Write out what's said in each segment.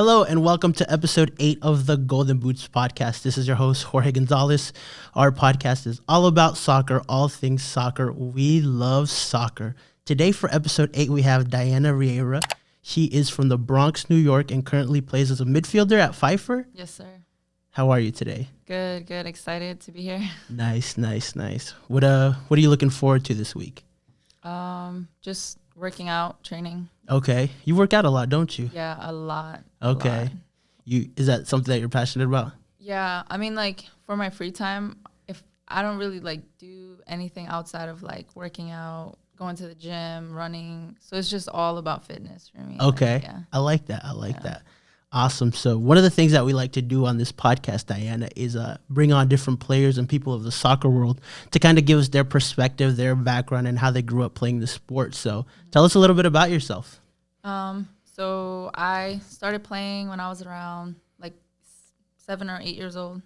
Hello and welcome to episode 8 of the Golden Boots podcast. This is your host, Jorge Gonzalez. Our podcast is all about soccer, all things soccer. We love soccer. Today for episode 8, we have Dayanna Riera. She is from the Bronx, New York, and currently plays as a midfielder at Pfeiffer. Yes, sir. How are you today? Good. Excited to be here. Nice. What are you looking forward to this week? Just working out, training. Okay. You work out a lot, don't you? Yeah, a lot. Okay. Is that something that you're passionate about? Yeah, I mean, like, for my free time, if I don't really, like, do anything outside of, like, working out, going to the gym, running. So it's just all about fitness for me. Okay. Like, yeah. I like that. Awesome. So one of the things that we like to do on this podcast, Dayanna, is bring on different players and people of the soccer world to kind of give us their perspective, their background, and how they grew up playing the sport. So tell us a little bit about yourself. So I started playing when I was around like 7 or 8 years old,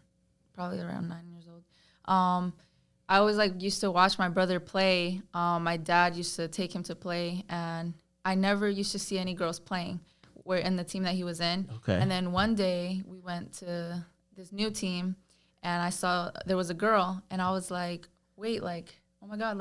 probably around 9 years old. I always used to watch my brother play. My dad used to take him to play, and I never used to see any girls playing. We're in the team that he was in. Okay. And then one day we went to this new team, and I saw there was a girl, and I was like, wait, like, oh my God,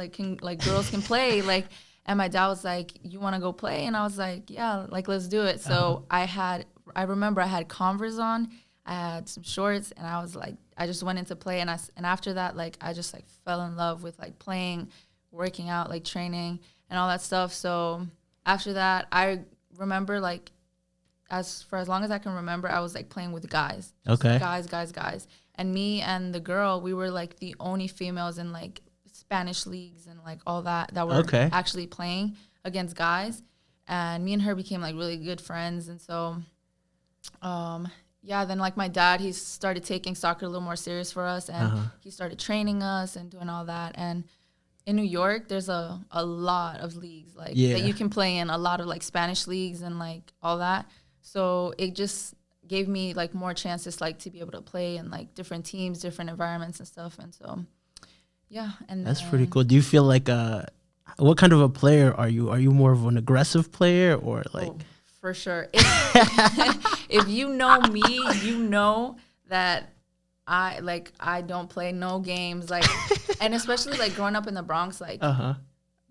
girls can play, like. And my dad was like, you want to go play? And I was like, yeah, like, let's do it. So I remember I had Converse on, I had some shorts, and I was like, I just went into play. And after that, like, I just like fell in love with like playing, working out, like training and all that stuff. So after that, I remember like, as long as I can remember, I was like playing with guys. Okay. Guys. And me and the girl, we were like the only females in like Spanish leagues and like all that were actually playing against guys. And me and her became like really good friends. And so, then like my dad, he started taking soccer a little more serious for us, and he started training us and doing all that. And in New York, there's a lot of leagues that you can play in, a lot of like Spanish leagues and like all that. So it just gave me like more chances like to be able to play in like different teams, different environments and stuff. And so, yeah. And that's pretty cool. Do you feel like what kind of a player are you? Are you more of an aggressive player or like? Oh, for sure. If you know me, you know that I don't play no games, like, and especially like growing up in the Bronx, like.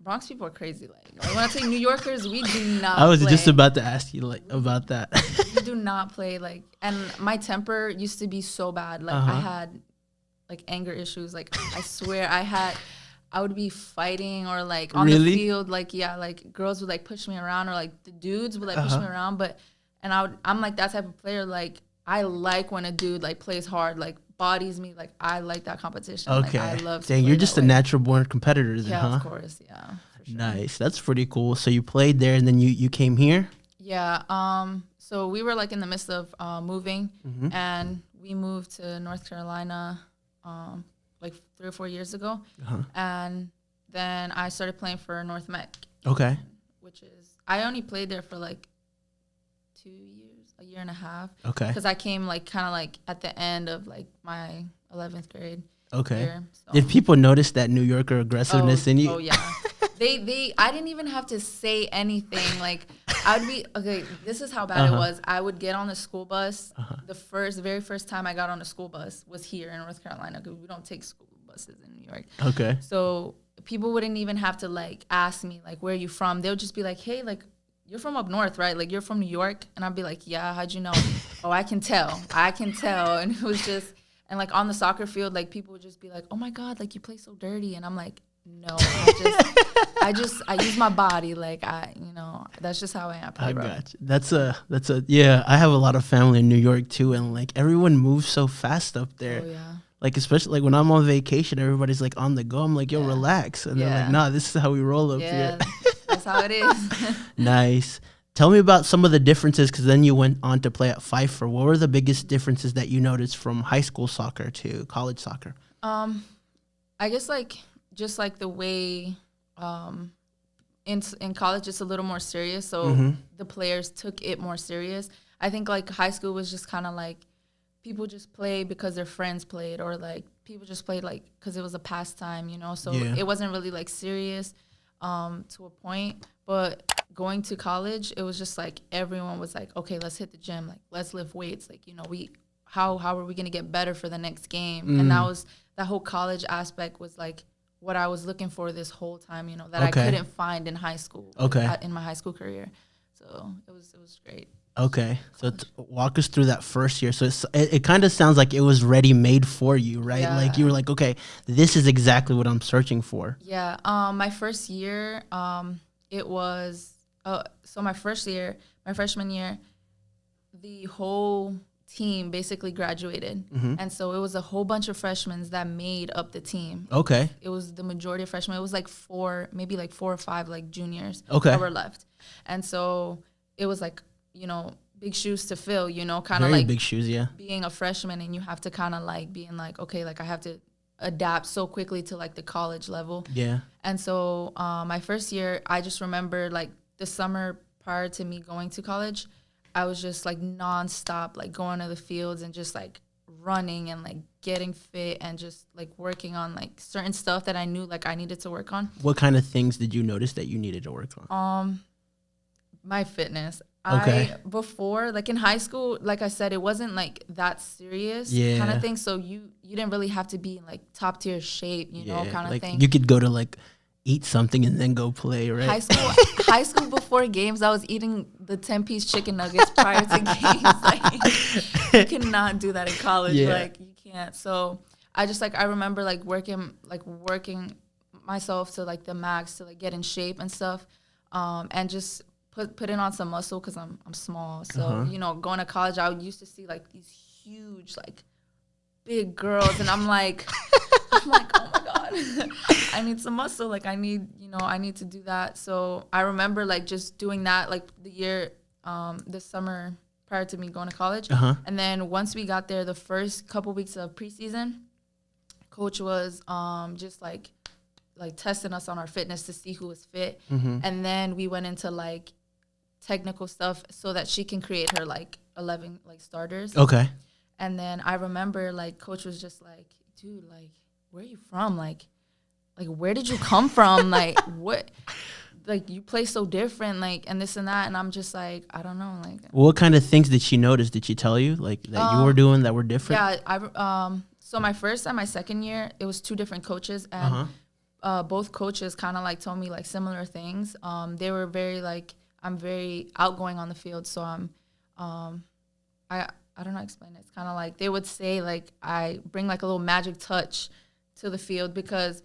Bronx people are crazy. Like when I say New Yorkers, we do not. I was just about to ask you like about that. We do not play like, and my temper used to be so bad. Like I had like anger issues. Like I swear I would be fighting or like on the field. Like like girls would like push me around, or like the dudes would like push me around. I'm like that type of player. Like I like when a dude like plays hard, like bodies me. Like I like that competition. Okay. Like, I love. Dang, you're just a natural born competitor, then, yeah, of course. Yeah. Sure. Nice. That's pretty cool. So you played there, and then you came here. Yeah. So we were like in the midst of moving, and we moved to North Carolina, like 3 or 4 years ago, and then I started playing for Nutmegging. Okay. Which is I only played there for like 2 years. A year and a half. Okay. Because I came like kind of like at the end of like my 11th grade. Okay. Year, so. Did people notice that New Yorker aggressiveness in you? Oh yeah. I didn't even have to say anything. Like I would be this is how bad it was. I would get on the school bus. The very first time I got on a school bus was here in North Carolina, because we don't take school buses in New York. Okay. So people wouldn't even have to like ask me like, where are you from? They would just be like, hey, like, you're from up north, right? Like, you're from New York? And I'd be like, yeah, how'd you know? Oh, I can tell. And it was just, and like on the soccer field, like people would just be like, oh my God, like you play so dirty. And I'm like, no, I use my body. Like that's just how I am. I got you. Yeah, I have a lot of family in New York too. And like everyone moves so fast up there. Oh yeah. Like, especially like when I'm on vacation, everybody's like on the go. I'm like, yo, relax. And they're like, nah, this is how we roll up here. That's how it is. Nice. Tell me about some of the differences, because then you went on to play at Pfeiffer. What were the biggest differences that you noticed from high school soccer to college soccer? I guess just the way in college it's a little more serious, so the players took it more serious. I think like high school was just kind of like people just played because their friends played, or like people just played like because it was a pastime, so it wasn't really like serious to a point. But going to college, it was just like everyone was like, okay, let's hit the gym, like let's lift weights, like, you know, how are we gonna get better for the next game? And that whole college aspect was like what I was looking for this whole time, you know, that I couldn't find in high school. In my high school career. So it was great. Okay, so walk us through that first year. So it kind of sounds like it was ready made for you, right? Yeah. Like you were like, okay, this is exactly what I'm searching for. Yeah. My first year, it was so my freshman year, the whole team basically graduated, and so it was a whole bunch of freshmen that made up the team. Okay, it was the majority of freshmen. It was like maybe 4 or 5 like juniors that were left, and so it was like, you know, big shoes to fill, you know, kind of like big shoes, yeah. Being a freshman, and you have to kind of like being like, okay, like I have to adapt so quickly to like the college level. Yeah. And so my first year, I just remember like the summer prior to me going to college, I was just like nonstop, like going to the fields and just like running and like getting fit and just like working on like certain stuff that I knew like I needed to work on. What kind of things did you notice that you needed to work on? My fitness. Okay. Before, like in high school, like I said, it wasn't like that serious kind of thing. So you didn't really have to be in like top tier shape, you know, kind of like thing. You could go to like eat something and then go play, right? High school before games, I was eating the 10-piece chicken nuggets prior to games. Like you cannot do that in college. Yeah. Like you can't. So I just like I remember like working myself to like the max to like get in shape and stuff, and just putting on some muscle because I'm small. So you know, going to college, I used to see like these huge like big girls, and I'm like, oh my god, I need some muscle. Like I need to do that. So I remember like just doing that like the summer prior to me going to college. And then once we got there, the first couple weeks of preseason, coach was just like testing us on our fitness to see who was fit. And then we went into like technical stuff so that she can create her like 11 like starters. Okay. And then I remember like coach was just like, dude, like where are you from? Like where did you come from? Like what? Like you play so different, like and this and that. And I'm just like, I don't know. Like what kind of things did she notice? Did she tell you like that you were doing that were different? Yeah, so my first and my second year, it was 2 different coaches, and both coaches kind of like told me like similar things. They were very like, I'm very outgoing on the field, so I don't know how to explain it. It's kind of like they would say like I bring like a little magic touch to the field because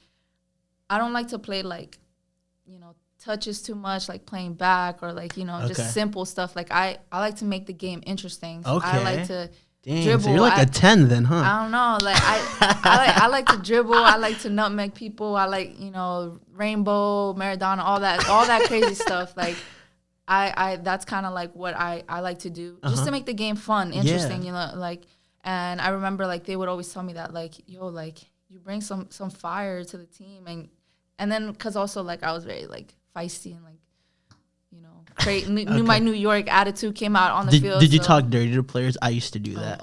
I don't like to play like, you know, touches too much, like playing back or like, you know, just simple stuff. Like I like to make the game interesting. So I like to dribble. So you're like a 10 then, huh? I don't know. Like I like to dribble. I like to nutmeg people. I like, you know, rainbow, Maradona, all that crazy stuff. Like I that's kind of like what I like to do just to make the game fun, interesting, you know, like. And I remember like they would always tell me that like, yo, like you bring some fire to the team, and then because also like I was very like feisty and like, you know, my New York attitude came out on the field. Did you talk dirty to players? I used to do that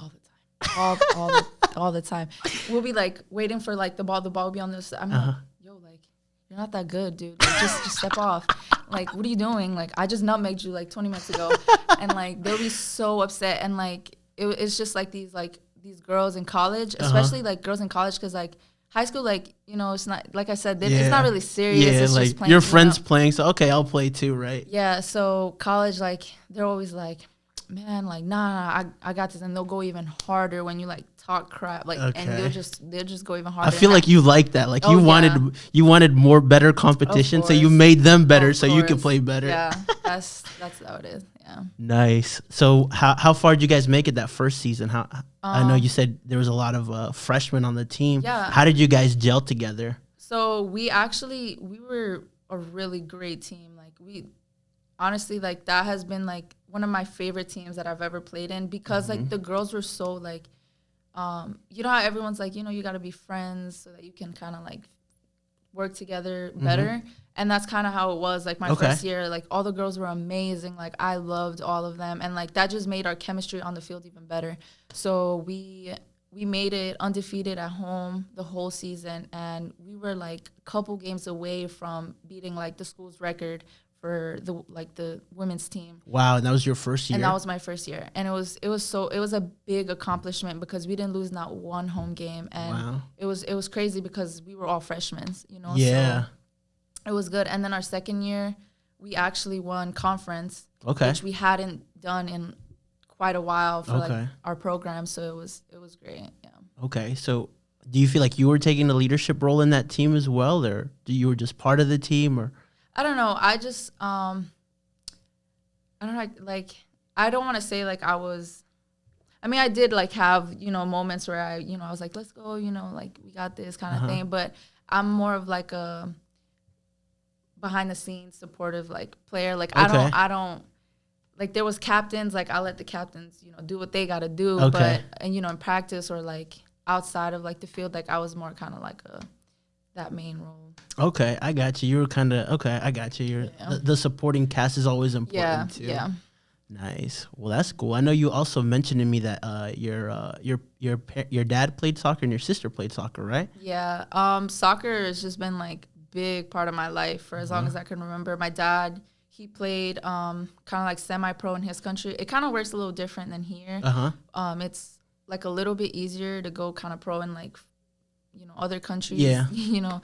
all the time, all the time. We'll be like waiting for like the ball will be on this. I'm like, yo, like you're not that good, dude. Like, just step off. Like, what are you doing? Like, I just nutmegged you like 20 minutes ago, and like they'll be so upset. And like it's just like these girls in college, especially like girls in college, because like high school, like, you know, it's not, like I said, it's not really serious. Yeah, it's like just playing, your friends playing, so okay, I'll play too, right? Yeah, so college, like they're always like, man, like nah, I got this, and they'll go even harder when you like talk crap, like, and they'll just go even harder. I feel like you like that, like you wanted more better competition, so you made them better, so you could play better. Yeah, that's how it is. Yeah. Nice. So how far did you guys make it that first season? I know you said there was a lot of freshmen on the team. Yeah. How did you guys gel together? So we were a really great team. Like we honestly, like that has been like one of my favorite teams that I've ever played in, because like the girls were so like, you know how everyone's like, you know, you got to be friends so that you can kind of like work together better. And that's kind of how it was. Like my first year, like all the girls were amazing. Like I loved all of them. And like that just made our chemistry on the field even better. So we made it undefeated at home the whole season. And we were like a couple games away from beating like the school's record for the women's team. Wow, and that was your first year? And that was my first year. And it was a big accomplishment because we didn't lose not one home game. And it was crazy because we were all freshmen, you know. Yeah. So it was good. And then our second year, we actually won conference, which we hadn't done in quite a while for like our program. So it was great. Yeah. Okay. So do you feel like you were taking a leadership role in that team as well, or you were just part of the team, or? I don't know. I just, I don't know, like, I don't want to say, like, I did, like, have, you know, moments where I was like, let's go, you know, like, we got this kind of thing. But I'm more of, like, a behind-the-scenes supportive, like, player. Like, I don't, like, there was captains. Like, I let the captains, you know, do what they got to do. But, and, you know, in practice or, like, outside of, like, the field, like, I was more kind of, like, that main role. Okay, I got you. You were kind of I got you. The supporting cast is always important too. Yeah. Nice. Well, that's cool. I know you also mentioned to me that your dad played soccer and your sister played soccer, right? Yeah. Soccer has just been like big part of my life for as long as I can remember. My dad, he played kind of like semi-pro in his country. It kind of works a little different than here. It's like a little bit easier to go kind of pro in like, you know, other countries. Yeah. You know.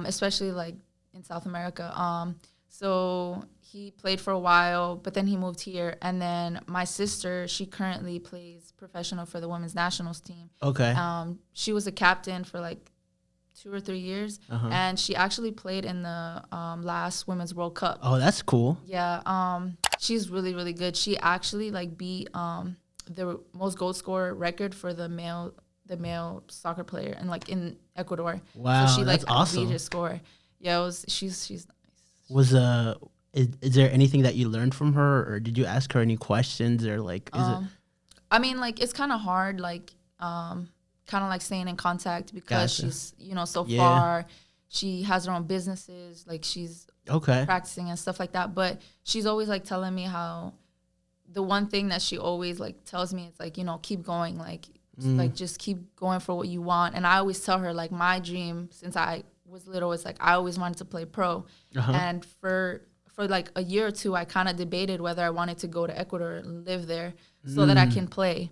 Especially like in South America. So he played for a while, but then he moved here. And then my sister, she currently plays professional for the women's nationals team. Okay. She was a captain for like 2 or 3 years, and she actually played in the last Women's World Cup. Oh, that's cool. Yeah. She's really, really good. She actually like beat the most goal scorer record for the male soccer player and like in Ecuador. Wow, so she that's like awesome. beat his score. Yeah, she's nice. Is there anything that you learned from her, or did you ask her any questions, or like is it? I mean, like it's kind of hard, like kind of like staying in contact because she's so far. She has her own businesses, like she's practicing and stuff like that. But she's always like telling me how the one thing that she always like tells me is like keep going, like. Like, just keep going for what you want. And I always tell her, like, my dream since I was little is, like, I always wanted to play pro. And for like, a year or two, I kind of debated whether I wanted to go to Ecuador and live there so that I can play.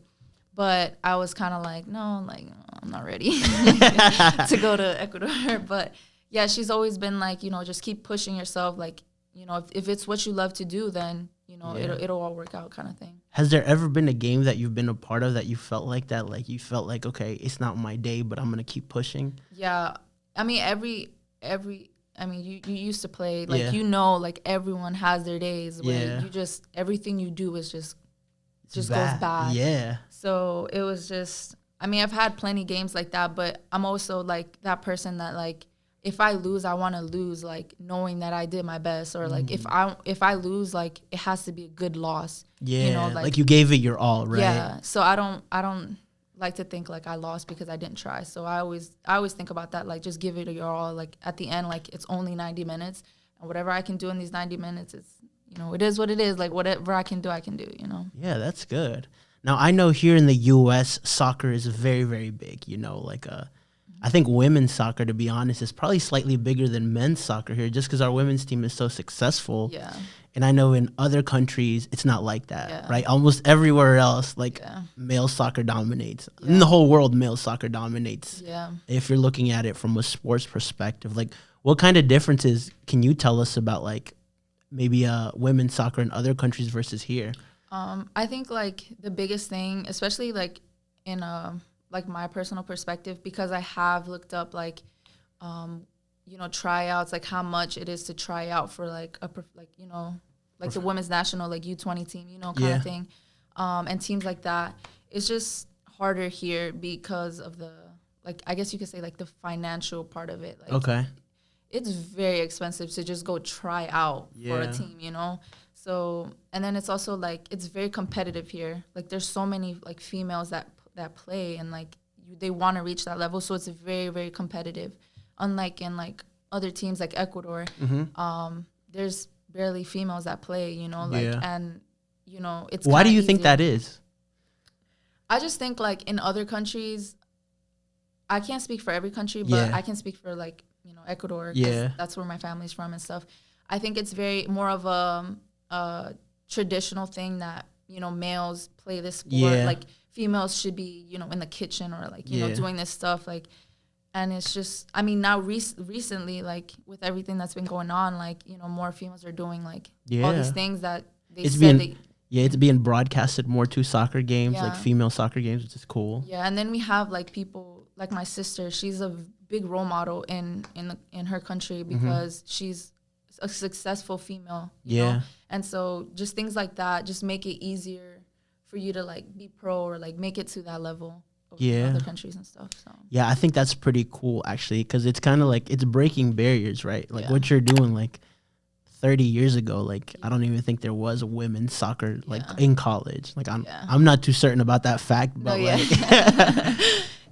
But I was kind of like, no, like, I'm not ready to go to Ecuador. But, yeah, she's always been, like, just keep pushing yourself. Like, if it's what you love to do, then, it'll all work out kind of thing. Has there ever been a game that you've been a part of that you felt like that? Like you felt like, okay, it's not my day, but I'm going to keep pushing? Yeah. I mean, you used to play, like, like everyone has their days where you just, everything you do is just goes bad. Yeah. So it was just, I mean, I've had plenty games like that, but I'm also like that person that like, if I lose, I want to lose, like, knowing that I did my best. Or, like, if I lose, like, it has to be a good loss. Yeah, like you gave it your all, right? Yeah, so I don't like to think, like, I lost because I didn't try. So I always think about that, like, just give it your all. Like, at the end, like, it's only 90 minutes. And whatever I can do in these 90 minutes, it's, it is what it is. Like, whatever I can do, Yeah, that's good. Now, I know here in the U.S., soccer is very, very big, like I think women's soccer, to be honest, is probably slightly bigger than men's soccer here just because our women's team is so successful. Yeah. And I know in other countries, it's not like that, right? Almost everywhere else, like male soccer dominates. Yeah. In the whole world, male soccer dominates. Yeah. If you're looking at it from a sports perspective, like what kind of differences can you tell us about like maybe women's soccer in other countries versus here? I think like the biggest thing, especially like in like my personal perspective, because I have looked up like, tryouts, like how much it is to try out for like like the women's national, like U20 team, kind of thing. And teams like that. It's just harder here because of the, like, I guess you could say like the financial part of it. Like, it's very expensive to just go try out for a team, So, and then it's also like, it's very competitive here. Like there's so many like females that play and like they want to reach that level, so it's very, very competitive. Unlike in like other teams like Ecuador, there's barely females that play, and it's why do you easier. think that is? I just think like in other countries, I can't speak for every country, but I can speak for like Ecuador, 'cause that's where my family's from and stuff. I think it's very more of a traditional thing that, you know, males play this sport. Yeah. Like females should be, you know, in the kitchen or like, you know, doing this stuff. Like, and it's just, I mean, now recently, like with everything that's been going on, like, you know, more females are doing like all these things that it's being broadcasted more to soccer games, like female soccer games, which is cool. Yeah, and then we have like people like my sister. She's a big role model in her country because she's a successful female. You know? And so just things like that just make it easier for you to like be pro or like make it to that level of other countries and stuff. So yeah, I think that's pretty cool actually, because it's kind of like it's breaking barriers, right? Like what you're doing, like 30 years ago, like I don't even think there was women's soccer like in college. Like I'm not too certain about that fact, but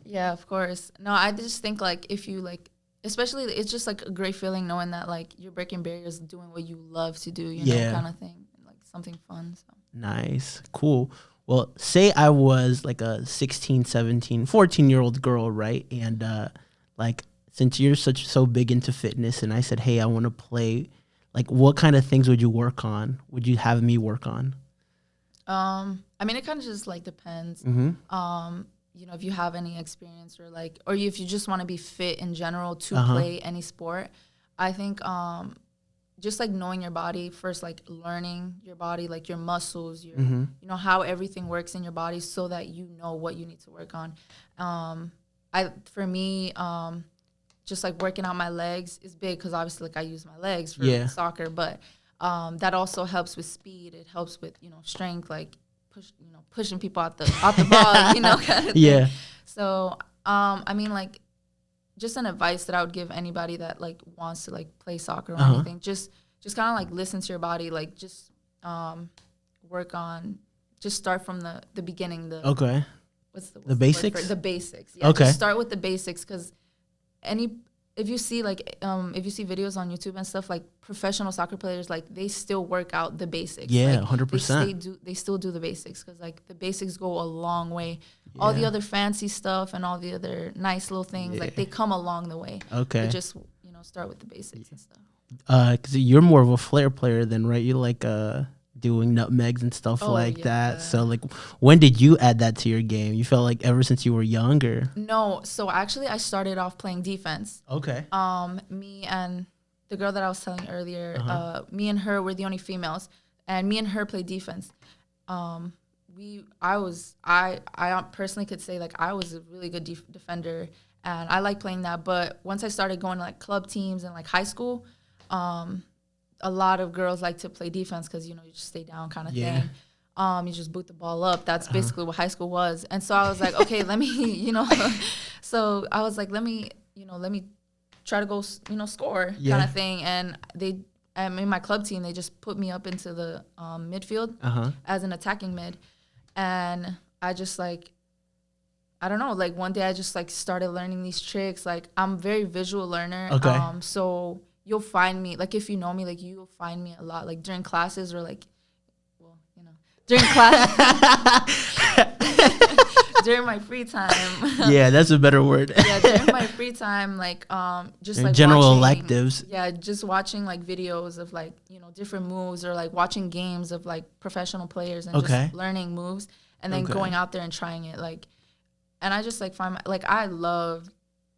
yeah, of course. No, I just think like if you like, especially it's just like a great feeling knowing that like you're breaking barriers, doing what you love to do, you know, kind of thing, like something fun. So nice, cool. Well, say I was like a 16, 17, 14-year-old girl, right? And like since you're so big into fitness, and I said, hey, I want to play. Like, what kind of things would you work on? Would you have me work on? I mean, it kind of just like depends. You know, if you have any experience or like, or if you just want to be fit in general to play any sport, I think just like knowing your body first, like learning your body, like your muscles, your you know how everything works in your body, so that you know what you need to work on. For me. Just like working out my legs is big because obviously like I use my legs for soccer, but that also helps with speed. It helps with, you know, strength, like pushing people out the ball, you know, kind of thing. So I mean, like just an advice that I would give anybody that like wants to like play soccer or anything, just kind of like listen to your body, like just work on, just start from the beginning. What's the basics? The basics. Yeah, just start with the basics because if you see videos on YouTube and stuff, like professional soccer players, like they still work out the basics. Yeah, like, 100%. They still do the basics because like the basics go a long way. Yeah. All the other fancy stuff and all the other nice little things, like they come along the way. Okay. But just, you know, start with the basics and stuff. Because you're more of a flair player then, right? You like doing nutmegs and stuff like that. So like, when did you add that to your game? You felt like ever since you were younger? No, so actually I started off playing defense. Okay. Me and the girl that I was telling earlier, me and her were the only females, and me and her played defense. I personally could say like I was a really good defender, and I like playing that. But once I started going to like club teams and like high school, a lot of girls like to play defense because, you know, you just stay down kind of thing. You just boot the ball up. That's basically what high school was. And so I was like, okay, let me, you know, so I was like, let me try to go, you know, score kind of thing. And in my club team, they just put me up into the midfield as an attacking mid. And I just like, I don't know, like one day I just like started learning these tricks. Like I'm a very visual learner. Okay. So you'll find me, like if you know me, like you'll find me a lot, like during classes or like, well, you know, during class, during my free time. Yeah, that's a better word. Yeah, during my free time, like just like general watching, electives. Yeah, just watching like videos of like, you know, different moves, or like watching games of like professional players and just learning moves, and then going out there and trying it. Like, and I just like find I love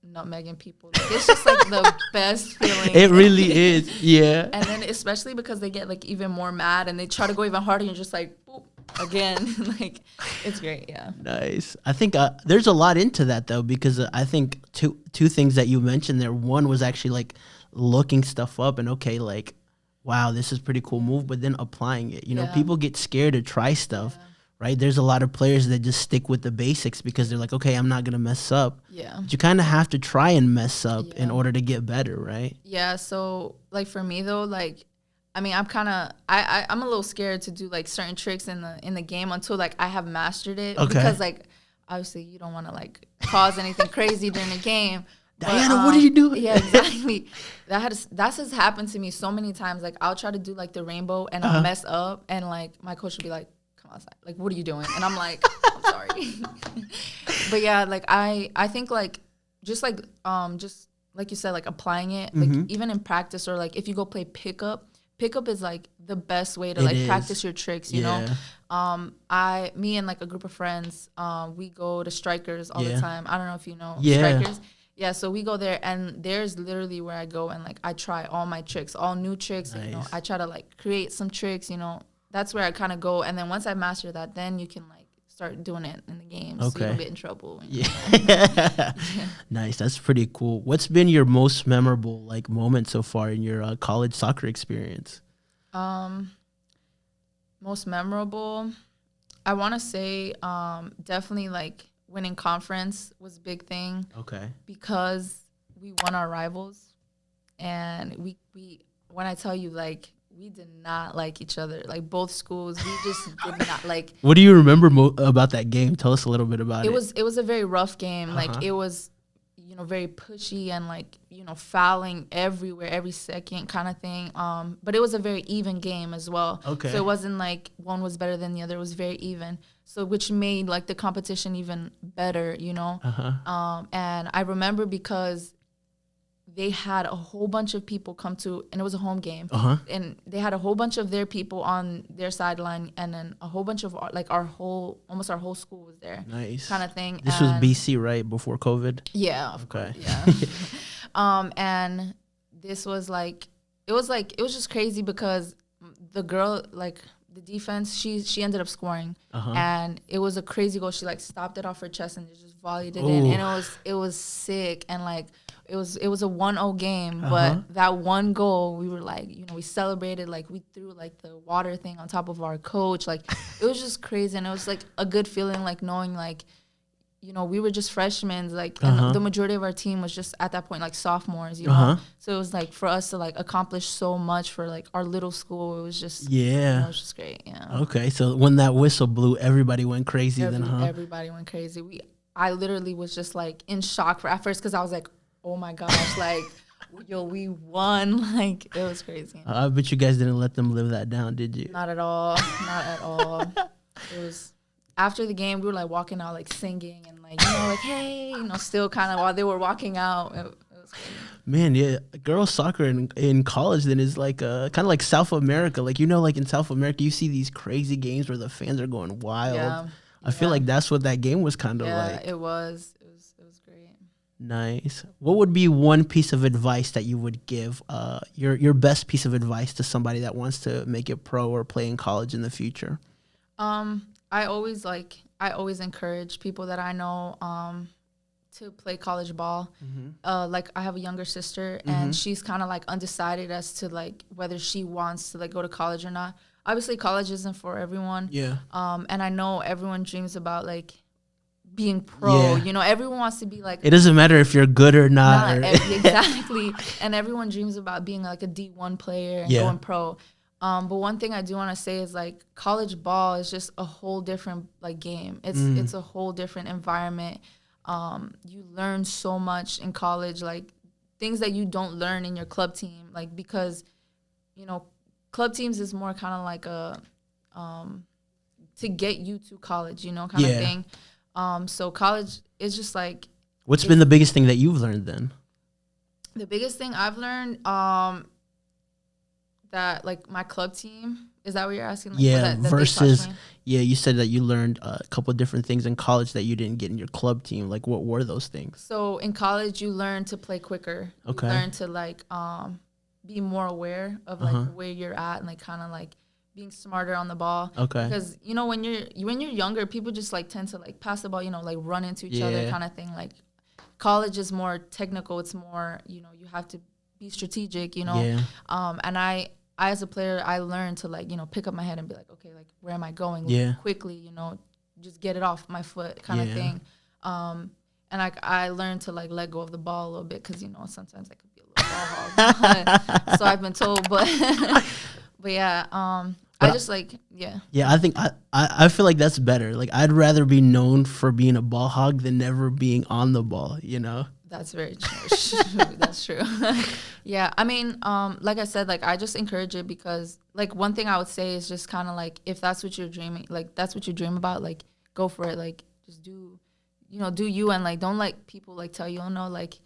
nutmegging people. Like, it's just like the best feeling. It really is. Yeah. And then especially because they get like even more mad and they try to go even harder, and you're just like, boop, again. Like, it's great. Yeah. Nice. I think there's a lot into that though, because I think two things that you mentioned there. One was actually like looking stuff up and like, wow, this is a pretty cool move, but then applying it. You know, people get scared to try stuff. Yeah. Right? There's a lot of players that just stick with the basics because they're like, okay, I'm not going to mess up. Yeah. But you kind of have to try and mess up in order to get better, right? Yeah. So, like, for me, though, like, I mean, I'm kind of, I'm a little scared to do, like, certain tricks in the game until, like, I have mastered it. Okay. Because, like, obviously you don't want to, like, cause anything crazy during the game. Dayanna, what are you doing? Yeah, exactly. That has happened to me so many times. Like, I'll try to do, like, the rainbow, and I'll mess up, and, like, my coach will be like, outside, like, what are you doing? And I'm like, I'm sorry. But yeah, like I think like just like you said, like applying it, like even in practice, or like if you go play pickup is like the best way to like practice your tricks, you know. Me and like a group of friends, we go to Strikers all the time. I don't know if you know Strikers. Yeah, so we go there, and there's literally where I go and like I try all my tricks, all new tricks. Nice. You know, I try to like create some tricks, you know. That's where I kind of go, and then once I master that, then you can like start doing it in the games, so you don't get in trouble. Nice. That's pretty cool. What's been your most memorable like moment so far in your college soccer experience? Most memorable, I want to say definitely like winning conference was a big thing. Okay. Because we won our rivals, and we when I tell you, like, we did not like each other. Like, both schools, we just did not like. What do you remember about that game? Tell us a little bit about it. It was a very rough game. Like, it was, you know, very pushy and, like, you know, fouling everywhere, every second kind of thing. But it was a very even game as well. Okay. So it wasn't like one was better than the other. It was very even. So which made, like, the competition even better, you know. And I remember because they had a whole bunch of people come to, and it was a home game, and they had a whole bunch of their people on their sideline, and then a whole bunch of like almost our whole school was there. Nice. Kind of thing. This was BC, right? Before COVID? Yeah. Of course, yeah. And this was like, it was just crazy because the girl, like, the defense, she ended up scoring, and it was a crazy goal. She like stopped it off her chest and just volleyed it in, and it was sick, and like it was a 1-0 game, but that one goal, we were like, you know, we celebrated, like we threw like the water thing on top of our coach, like it was just crazy, and it was like a good feeling, like knowing like, you know, we were just freshmen, like, and the majority of our team was just at that point like sophomores, you know. So it was like for us to like accomplish so much for like our little school, it was just you know, it was just great. Yeah. Okay, so when that whistle blew, everybody went crazy. Everybody went crazy. I literally was just like in shock at first because I was like, oh my gosh, like, yo, we won. Like, it was crazy. I bet you guys didn't let them live that down, did you? Not at all. Not at all. It was, after the game, we were like walking out, like singing and like, you know, like, hey, you know, still kind of while they were walking out. It was crazy. Man, yeah, girls soccer in college then is like kind of like South America. Like, you know, like in South America, you see these crazy games where the fans are going wild. Yeah. I feel like that's what that game was kind of like. Yeah, it was. It was great. Nice. What would be one piece of advice that you would give, your best piece of advice to somebody that wants to make it pro or play in college in the future? I always encourage people that I know to play college ball. Like, I have a younger sister, and she's kind of like undecided as to like whether she wants to like go to college or not. Obviously, college isn't for everyone. Yeah. And I know everyone dreams about like being pro. Yeah. You know, everyone wants to be like. It doesn't matter if you're good or not. Exactly. And everyone dreams about being like a D1 player and going pro. But one thing I do want to say is like college ball is just a whole different like game. It's a whole different environment. You learn so much in college, like things that you don't learn in your club team, like because, you know, club teams is more kind of like a to get you to college, you know, kind of thing. So college is just like. What's been the biggest thing that you've learned then? The biggest thing I've learned, that like my club team, is that what you're asking? Like, that versus you said that you learned a couple of different things in college that you didn't get in your club team. Like, what were those things? So in college, you learn to play quicker. Okay. You learn to like be more aware of like where you're at and like kind of like being smarter on the ball. Okay. Because you know when you're younger, people just like tend to like pass the ball, you know, like run into each other kind of thing. Like college is more technical. It's more, you know, you have to be strategic, you know. Yeah. And I as a player, I learned to like, you know, pick up my head and be like, okay, like where am I going? Quickly, you know, just get it off my foot kind of thing. And I learned to like let go of the ball a little bit because, you know, sometimes I could be a little ball hog. So I've been told, but yeah, I just like, yeah. Yeah, I think I feel like that's better. Like I'd rather be known for being a ball hog than never being on the ball, you know? That's very true. That's true. Yeah, I mean, like I said, like I just encourage it because, like, one thing I would say is just kind of like if that's what you're dreaming, like that's what you dream about, like go for it. Like just do you and like don't let people like tell you, oh no, like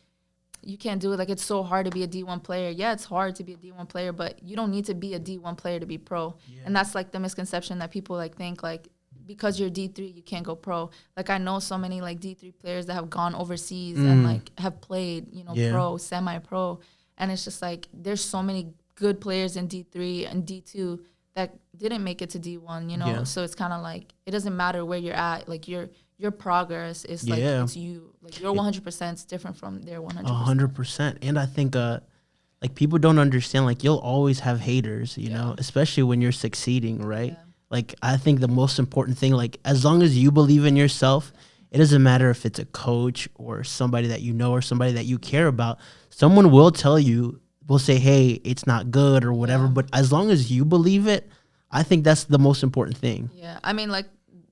you can't do it. Like, it's so hard to be a D1 player. Yeah, it's hard to be a D1 player, but you don't need to be a D1 player to be pro. Yeah. And that's like the misconception that people like think like because you're D3 you can't go pro. Like, I know so many like D3 players that have gone overseas and like have played, you know, pro, semi-pro, and it's just like there's so many good players in D3 and D2 that didn't make it to D1, you know. Yeah. So it's kind of like it doesn't matter where you're at. Like your progress is like it's you. Like your 100% is different from their 100%. 100%. And I think like people don't understand. Like you'll always have haters, you know, especially when you're succeeding, right? Yeah. Like I think the most important thing, like as long as you believe in yourself, it doesn't matter if it's a coach or somebody that you know or somebody that you care about. Someone will tell you, will say, hey, it's not good or whatever. But as long as you believe it, I think that's the most important thing. Yeah. I mean, like,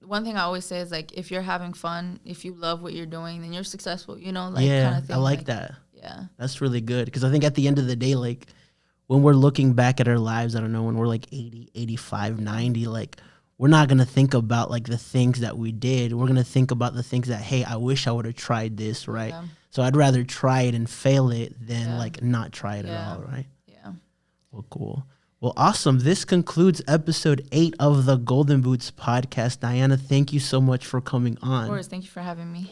one thing I always say is, like, if you're having fun, if you love what you're doing, then you're successful, you know? Like, kind of thing. I like that. Yeah. That's really good. Because I think at the end of the day, like, when we're looking back at our lives, I don't know, when we're like 80, 85, 90, like, we're not going to think about, like, the things that we did. We're going to think about the things that, hey, I wish I would have tried this, right? Yeah. So I'd rather try it and fail it than, like, not try it at all, right? Yeah. Well, cool. Well, awesome. This concludes episode 8 of the Golden Boots podcast. Dayanna, thank you so much for coming on. Of course. Thank you for having me.